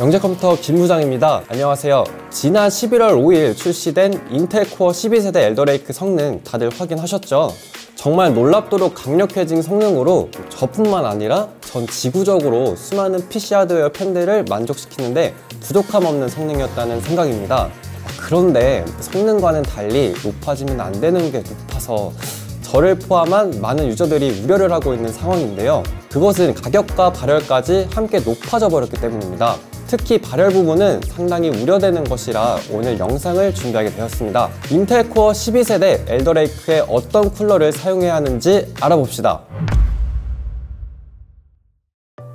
영재컴퓨터 김부장입니다. 안녕하세요. 지난 11월 5일 출시된 인텔 코어 12세대 엘더레이크 성능 다들 확인하셨죠? 정말 놀랍도록 강력해진 성능으로 저뿐만 아니라 전 지구적으로 수많은 PC 하드웨어 팬들을 만족시키는데 부족함 없는 성능이었다는 생각입니다. 그런데 성능과는 달리 높아지면 안 되는 게 높아서 저를 포함한 많은 유저들이 우려를 하고 있는 상황인데요. 그것은 가격과 발열까지 함께 높아져 버렸기 때문입니다. 특히 발열 부분은 상당히 우려되는 것이라 오늘 영상을 준비하게 되었습니다. 인텔 코어 12세대 엘더레이크에 어떤 쿨러를 사용해야 하는지 알아봅시다.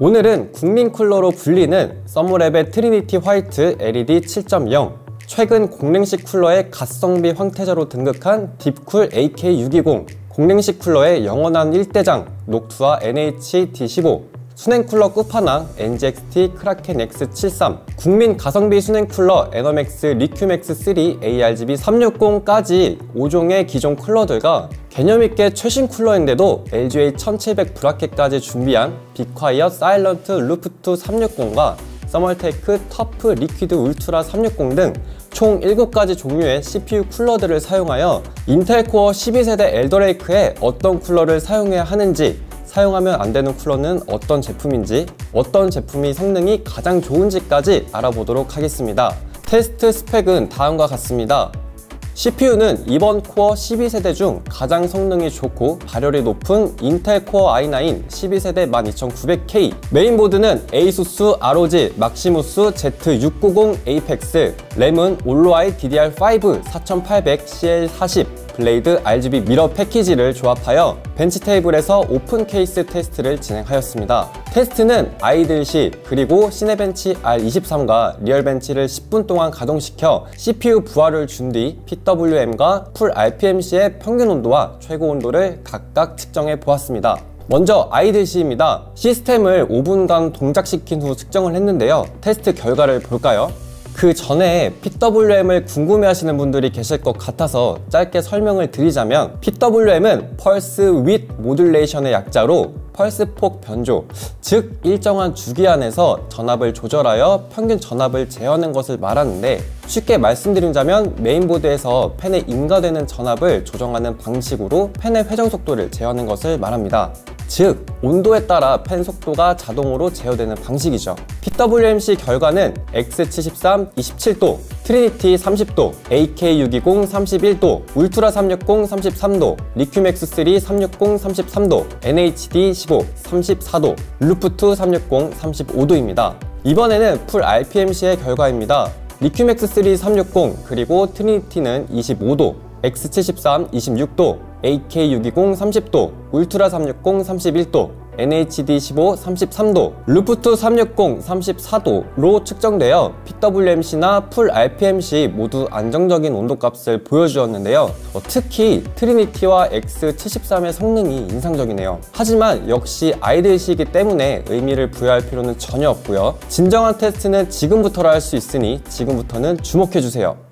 오늘은 국민 쿨러로 불리는 서머랩의 트리니티 화이트 LED 7.0, 최근 공랭식 쿨러의 가성비 황태자로 등극한 딥쿨 AK620, 공랭식 쿨러의 영원한 1대장 녹투아 NH-D15, 수냉 쿨러 끝판왕 NGXT 크라켄 X73, 국민 가성비 수냉 쿨러 에너맥스 리큐맥스 3 ARGB 360까지 5종의 기존 쿨러들과 개념있게 최신 쿨러인데도 LGA 1700 브라켓까지 준비한 빅콰이엇 사일런트 루프2 360과 서멀테이크 터프 리퀴드 울트라 360 등 총 7가지 종류의 CPU 쿨러들을 사용하여 인텔 코어 12세대 엘더레이크에 어떤 쿨러를 사용해야 하는지, 사용하면 안 되는 쿨러는 어떤 제품인지, 어떤 제품이 성능이 가장 좋은지까지 알아보도록 하겠습니다. 테스트 스펙은 다음과 같습니다. CPU는 이번 코어 12세대 중 가장 성능이 좋고 발열이 높은 인텔 코어 i9 12세대 12900K, 메인보드는 에이수스 ROG 막시무스 Z690 에이펙스, 램은 올로아이 DDR5 4800CL40 블레이드 RGB 미러 패키지를 조합하여 벤치 테이블에서 오픈 케이스 테스트를 진행하였습니다. 테스트는 아이들시 그리고 시네벤치 R23과 리얼벤치를 10분 동안 가동시켜 CPU 부하를 준 뒤 PWM과 풀 RPMC의 평균 온도와 최고 온도를 각각 측정해 보았습니다. 먼저 아이들시입니다. 시스템을 5분간 동작시킨 후 측정을 했는데요. 테스트 결과를 볼까요? 그 전에 PWM을 궁금해하시는 분들이 계실 것 같아서 짧게 설명을 드리자면, PWM은 Pulse Width Modulation의 약자로 펄스폭 변조, 즉 일정한 주기 안에서 전압을 조절하여 평균 전압을 재하는 것을 말하는데, 쉽게 말씀드리자면 메인보드에서 팬에 인가되는 전압을 조정하는 방식으로 팬의 회전 속도를 제어하는 것을 말합니다. 즉 온도에 따라 팬 속도가 자동으로 제어되는 방식이죠. PWMC 결과는 X73 27도, 트리니티 30도, AK620 31도, 울트라 360 33도, 리큐맥스 3 360 33도, NHD15 34도, 루프2 360 35도입니다. 이번에는 풀 RPMC의 결과입니다. 리큐맥스 3 360 그리고 트리니티는 25도, X73 26도, AK620 30도, 울트라 360 31도, NHD15 33도, 루프2 360 34도로 측정되어 PWMC나 풀 RPMC 모두 안정적인 온도값을 보여주었는데요. 특히 트리니티와 X73의 성능이 인상적이네요. 하지만 역시 아이들시이기 때문에 의미를 부여할 필요는 전혀 없고요. 진정한 테스트는 지금부터라 할 수 있으니 지금부터는 주목해주세요.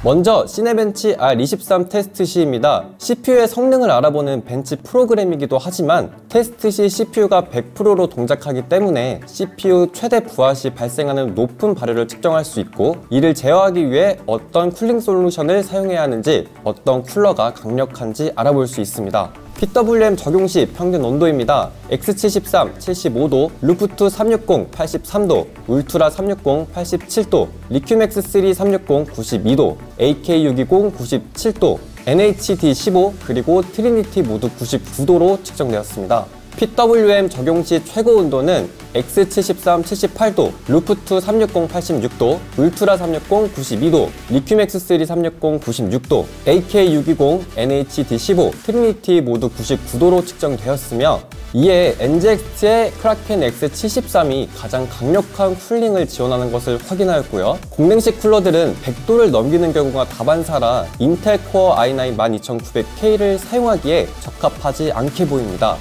먼저 시네벤치 R23 테스트 시입니다. CPU의 성능을 알아보는 벤치 프로그램이기도 하지만 테스트 시 CPU가 100%로 동작하기 때문에 CPU 최대 부하 시 발생하는 높은 발열을 측정할 수 있고, 이를 제어하기 위해 어떤 쿨링 솔루션을 사용해야 하는지, 어떤 쿨러가 강력한지 알아볼 수 있습니다. PWM 적용 시 평균 온도입니다. X73 75도, 루프2 360 83도, 울트라 360 87도, 리큐맥스 3 360 92도, AK620 97도, NHD15 그리고 트리니티 모두 99도로 측정되었습니다. PWM 적용 시 최고 온도는 X73 78도, 루프2 360 86도, 울트라 360 92도, 리큐맥스 3 360 96도, AK620, NHD15, 트리니티 모두 99도로 측정되었으며, 이에 NGXT의 크라켄 X73이 가장 강력한 쿨링을 지원하는 것을 확인하였고요. 공랭식 쿨러들은 100도를 넘기는 경우가 다반사라 인텔 코어 i9 12900K를 사용하기에 적합하지 않게 보입니다.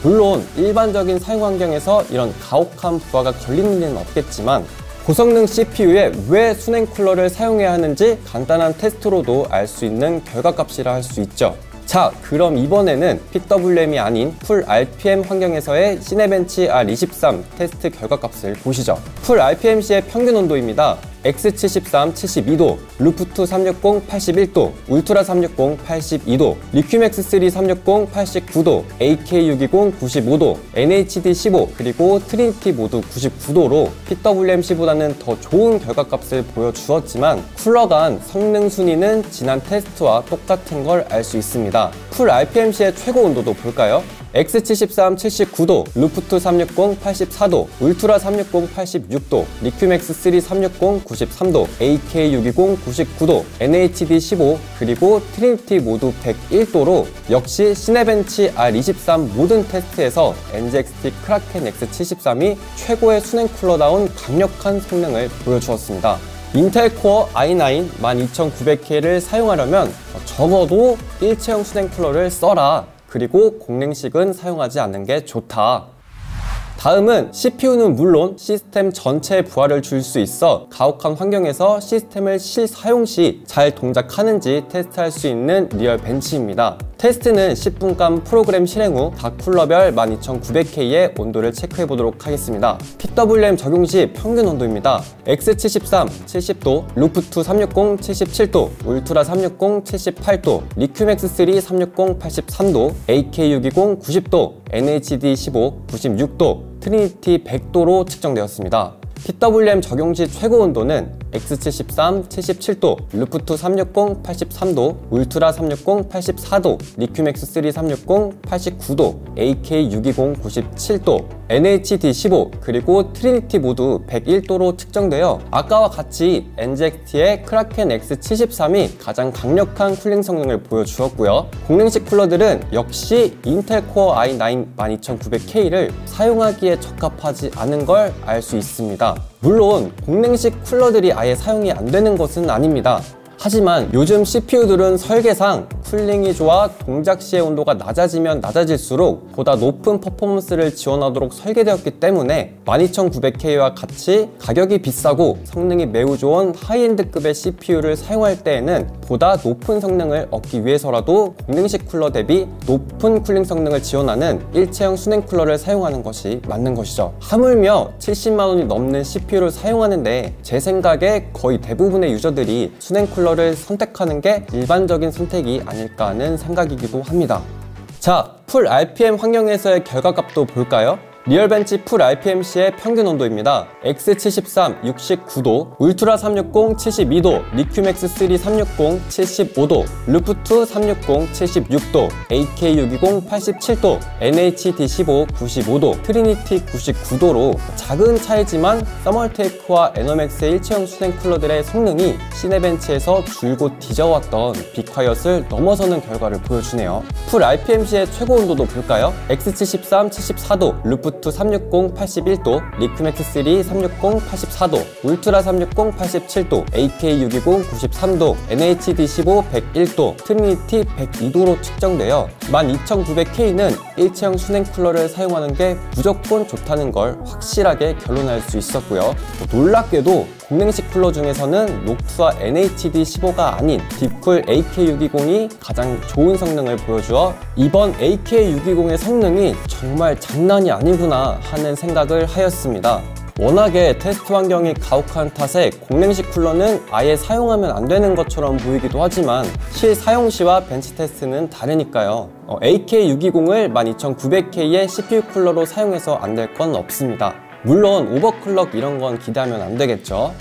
물론 일반적인 사용 환경에서 이런 가혹한 부하가 걸리는 일은 없겠지만, 고성능 CPU에 왜 수냉 쿨러를 사용해야 하는지 간단한 테스트로도 알 수 있는 결과값이라 할 수 있죠. 자, 그럼 이번에는 PWM이 아닌 풀 RPM 환경에서의 시네벤치 R23 테스트 결과값을 보시죠. 풀 RPMC의 평균 온도입니다. X73 72도, 루프2 360 81도, 울트라 360 82도, 리큐맥스3 360 89도, AK620 95도, NHD 15, 그리고 트리니티 모두 99도로 PWMC보다는 더 좋은 결과값을 보여주었지만 쿨러 간 성능 순위는 지난 테스트와 똑같은 걸 알 수 있습니다. 풀 RPMC의 최고 온도도 볼까요? X73 79도, 루프2 360 84도, 울트라 360 86도, 리큐맥스3 360 93도, AK620 99도, NHD 15, 그리고 트리니티 모두 101도로 역시 시네벤치 R23 모든 테스트에서 NZXT 크라켄 X73이 최고의 수냉 쿨러다운 강력한 성능을 보여주었습니다. 인텔 코어 i9 12900K를 사용하려면 적어도 일체형 수냉 쿨러를 써라. 그리고 공랭식은 사용하지 않는 게 좋다. 다음은 CPU는 물론 시스템 전체에 부하를 줄 수 있어 가혹한 환경에서 시스템을 실사용 시 잘 동작하는지 테스트할 수 있는 리얼 벤치입니다. 테스트는 10분간 프로그램 실행 후 각 쿨러별 12900K의 온도를 체크해 보도록 하겠습니다. PWM 적용 시 평균 온도입니다. X73 70도, 루프2 360 77도, 울트라 360 78도, 리큐맥스3 360 83도, AK620 90도, NHD 15 96도, 트리니티 100도로 측정되었습니다. PWM 적용 시 최고 온도는 X73 77도, 루프2 360 83도, 울트라 360 84도, 리큐맥스3 360 89도, AK620 97도, NHD 15, 그리고 트리니티 모두 101도로 측정되어 아까와 같이 NZXT의 크라켄 X73이 가장 강력한 쿨링 성능을 보여주었고요. 공랭식 쿨러들은 역시 인텔 코어 i9 12900K를 사용하기에 적합하지 않은 걸 알 수 있습니다. 물론 공랭식 쿨러들이 아예 사용이 안 되는 것은 아닙니다. 하지만 요즘 CPU들은 설계상 쿨링이 좋아 동작 시의 온도가 낮아지면 낮아질수록 보다 높은 퍼포먼스를 지원하도록 설계되었기 때문에 12900K와 같이 가격이 비싸고 성능이 매우 좋은 하이엔드급의 CPU를 사용할 때에는 보다 높은 성능을 얻기 위해서라도 공랭식 쿨러 대비 높은 쿨링 성능을 지원하는 일체형 수냉 쿨러를 사용하는 것이 맞는 것이죠. 하물며 70만원이 넘는 CPU를 사용하는데 제 생각에 거의 대부분의 유저들이 수냉 쿨러를 선택하는 게 일반적인 선택이 아닐까 하는 생각이기도 합니다. 자, 풀 RPM 환경에서의 결과값도 볼까요? 리얼벤치 풀 RPMC의 평균 온도입니다. X73 69도, 울트라 360 72도, 리큐맥스3 360 75도, 루프2 360 76도, AK620 87도, NHD 15 95도, 트리니티 99도로 작은 차이지만 서멀테이크와 에너맥스의 일체형 수냉 쿨러들의 성능이 시네벤치에서 줄곧 뒤져왔던 빅화이엇을 넘어서는 결과를 보여주네요. 풀 RPMC의 최고 온도도 볼까요? X73 74도, 루프2 360 81도, 리큐맥스3 360 84도, 울트라 360 87도, AK620 93도, NHD 15 101도, 트리니티 102도로 측정되어 12900K는 일체형 수냉 쿨러를 사용하는 게 무조건 좋다는 걸 확실하게 결론할 수 있었고요. 놀랍게도 공랭식 쿨러 중에서는 녹투와 NHD 15가 아닌 딥쿨 AK620이 가장 좋은 성능을 보여주어 이번 AK620의 성능이 정말 장난이 아니구나 하는 생각을 하였습니다. 워낙에 테스트 환경이 가혹한 탓에 공랭식 쿨러는 아예 사용하면 안 되는 것처럼 보이기도 하지만 실사용 시와 벤치 테스트는 다르니까요. AK620을 12900K의 CPU 쿨러로 사용해서 안 될 건 없습니다. 물론 오버클럭 이런 건 기대하면 안 되겠죠.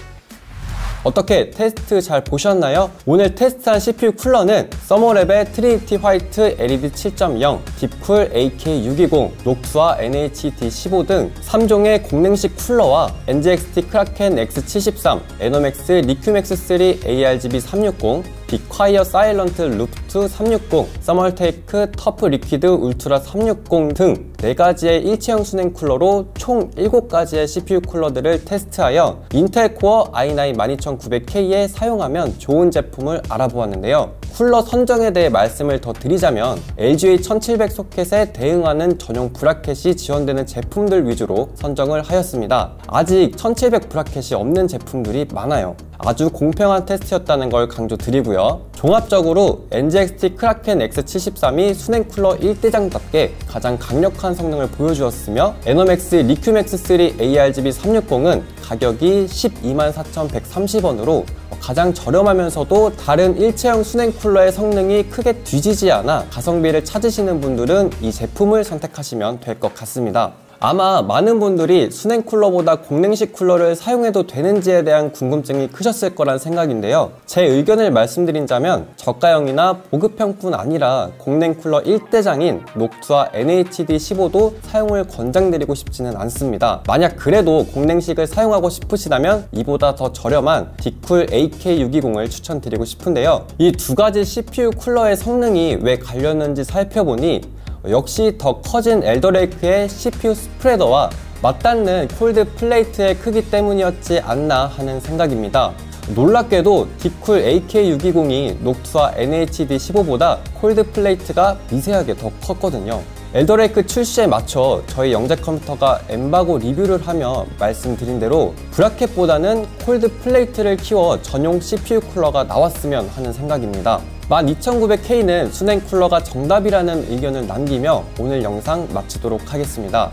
어떻게 테스트 잘 보셨나요? 오늘 테스트한 CPU 쿨러는 서머랩의 트리니티 화이트 LED 7.0, 딥쿨 AK620, 녹투와 NHD 15 등 3종의 공랭식 쿨러와 NZXT 크라켄 X73, 에너맥스 리큐맥스3 ARGB 360, 빅화이어 사일런트 루프2 360, 서멀테이크 터프 리퀴드 울트라 360 등 4가지의 일체형 수냉 쿨러로 총 7가지의 CPU 쿨러들을 테스트하여 인텔 코어 i9 12900K에 사용하면 좋은 제품을 알아보았는데요. 쿨러 선정에 대해 말씀을 더 드리자면 LGA1700 소켓에 대응하는 전용 브라켓이 지원되는 제품들 위주로 선정을 하였습니다. 아직 1700 브라켓이 없는 제품들이 많아요. 아주 공평한 테스트였다는 걸 강조드리고요. 종합적으로 NGXT 크라켄 X73이 순행 쿨러 1대장답게 가장 강력한 성능을 보여주었으며 에너맥스 리큐맥스3 ARGB 360은 가격이 124,130원으로 가장 저렴하면서도 다른 일체형 순행 쿨러의 성능이 크게 뒤지지 않아 가성비를 찾으시는 분들은 이 제품을 선택하시면 될 것 같습니다. 아마 많은 분들이 순행 쿨러보다 공냉식 쿨러를 사용해도 되는지에 대한 궁금증이 크셨을 거란 생각인데요. 제 의견을 말씀드린다면 저가형이나 보급형뿐 아니라 공냉 쿨러 1대장인 녹투와 NHD15도 사용을 권장드리고 싶지는 않습니다. 만약 그래도 공냉식을 사용하고 싶으시다면 이보다 더 저렴한 디쿨 AK620을 추천드리고 싶은데요. 이 두 가지 CPU 쿨러의 성능이 왜 갈렸는지 살펴보니 역시 더 커진 엘더레이크의 CPU 스프레더와 맞닿는 콜드 플레이트의 크기 때문이었지 않나 하는 생각입니다. 놀랍게도 디쿨 AK620이 녹투와 NHD15보다 콜드 플레이트가 미세하게 더 컸거든요. 엘더레이크 출시에 맞춰 저희 영재 컴퓨터가 엠바고 리뷰를 하며 말씀드린 대로 브라켓보다는 콜드 플레이트를 키워 전용 CPU 쿨러가 나왔으면 하는 생각입니다. 12900K는 순행 쿨러가 정답이라는 의견을 남기며 오늘 영상 마치도록 하겠습니다.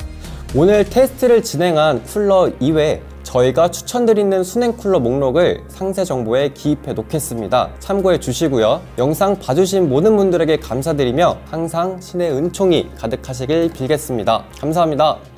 오늘 테스트를 진행한 쿨러 이외에 저희가 추천드리는 순행 쿨러 목록을 상세 정보에 기입해 놓겠습니다. 참고해 주시고요. 영상 봐주신 모든 분들에게 감사드리며 항상 신의 은총이 가득하시길 빌겠습니다. 감사합니다.